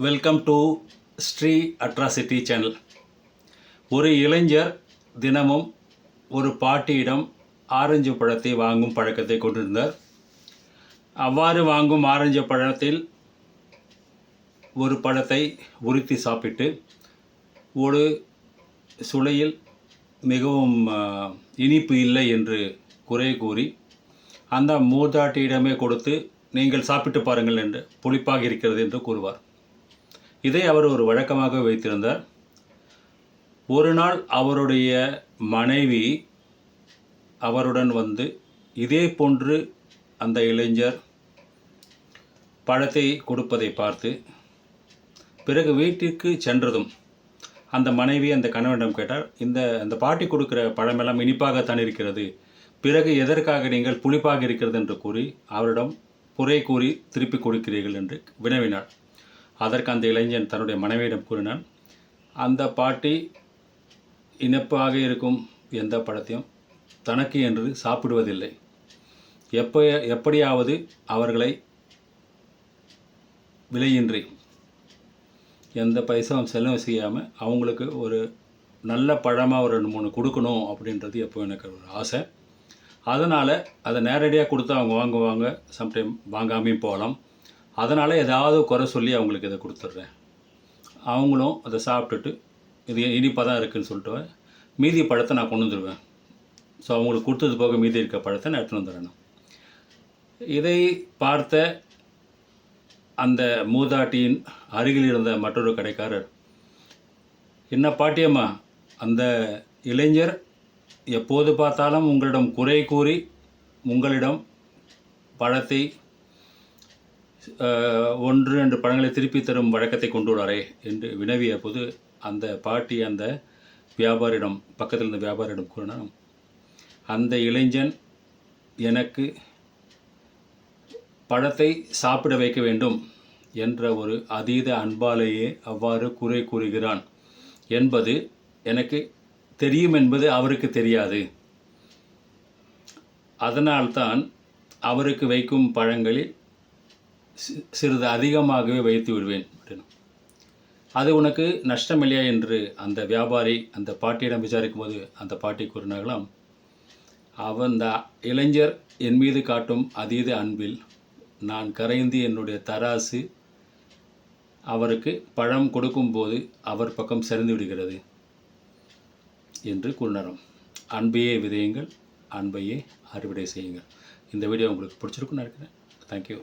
Welcome to Sri atrocity channel. ஒரு இளைஞர் தினமும் ஒரு பாட்டியிடம் ஆரஞ்சு பழத்தை வாங்கும் பழக்கத்தை கொண்டிருந்தார். அவ்வாறு வாங்கும் ஆரஞ்சு பழத்தில் ஒரு பழத்தை உரித்து சாப்பிட்டு ஒரு சுளையில் மிகவும் இனிப்பு இல்லை என்று குறை கூறி அந்த மூதாட்டியிடமே கொடுத்து, நீங்கள் சாப்பிட்டு பாருங்கள் என்று, புளிப்பாக இருக்கிறது என்று கூறுவார். இதை அவர் ஒரு வழக்கமாக வைத்திருந்தார். ஒரு நாள் அவருடைய மனைவி அவருடன் வந்து இதே போன்று அந்த இளைஞர் பழத்தை கொடுப்பதை பார்த்து, பிறகு வீட்டிற்கு சென்றதும் அந்த மனைவி அந்த கணவனிடம் கேட்டார், இந்த பாட்டி கொடுக்கிற பழமெல்லாம் இனிப்பாகத்தான் இருக்கிறது, பிறகு எதற்காக நீங்கள் புளிப்பாக இருக்கிறது என்று கூறி அவரிடம் குறை கூறி திருப்பி கொடுக்கிறீர்கள் என்று வினவினார். அதற்கு அந்த இளைஞன் தன்னுடைய மனைவியிடம் கூறினான், அந்த பாட்டி இனிப்பாக இருக்கும் எந்த பழத்தையும் தனக்கு என்று சாப்பிடுவதில்லை. எப்படியாவது அவர்களை விலையின்றி எந்த பைசாவும் செலவு செய்யாமல் அவங்களுக்கு ஒரு நல்ல பழமாக ஒரு 2-3 கொடுக்கணும் அப்படின்றது எப்போ எனக்கு ஒரு ஆசை. அதனால் அதை நேரடியாக கொடுத்து அவங்க வாங்குவாங்க, சம்டைம் வாங்காமையும் போகலாம். அதனால் ஏதாவது குறை சொல்லி அவங்களுக்கு இதை கொடுத்துட்றேன். அவங்களும் அதை சாப்பிட்டுட்டு இது இனிப்பாக தான் இருக்குதுன்னு சொல்லிட்டு மீதி பழத்தை நான் கொண்டு வந்துடுவேன். ஸோ அவங்களுக்கு கொடுத்தது போக மீதி இருக்க பழத்தை நான் எடுத்துன்னு வந்துடுறேன். இதை பார்த்த அந்த மூதாட்டியின் அருகில் இருந்த மற்றொரு கடைக்காரர், என்ன பாட்டியம்மா, அந்த இளைஞர் எப்போது பார்த்தாலும் உங்களிடம் குறை கூறி உங்களிடம் பழத்தை 1-2 பழங்களை திருப்பி தரும் வழக்கத்தை கொண்டு வராரே என்று வினவிய போது அந்த பாட்டி அந்த வியாபாரியிடம், பக்கத்தில் இருந்த வியாபாரியிடம் கூறினார், அந்த இளைஞன் எனக்கு பழத்தை சாப்பிட வைக்க வேண்டும் என்ற ஒரு அதீத அன்பாலேயே அவ்வாறு குறை கூறுகிறான் என்பது எனக்கு தெரியும் என்பது அவருக்கு தெரியாது. அதனால்தான் அவருக்கு வைக்கும் பழங்களில் சிறிது அதிகமாகவே வைத்து விடுவேன். அது உனக்கு நஷ்டம் இல்லையா என்று அந்த வியாபாரி அந்த பாட்டியிடம் விசாரிக்கும் போது அந்த பாட்டி கூறினார்களாம், அந்த இளைஞர் என் மீது காட்டும் அதீத அன்பில் நான் கரைந்து என்னுடைய தராசு அவருக்கு பழம் கொடுக்கும்போது அவர் பக்கம் சரிந்து விடுகிறது என்று கூறினாராம். அன்பையே விதையுங்கள், அன்பையே அறுவடை செய்யுங்கள். இந்த வீடியோ உங்களுக்கு பிடிச்சிருக்குன்னு நினைக்கிறேன். தேங்க்யூ.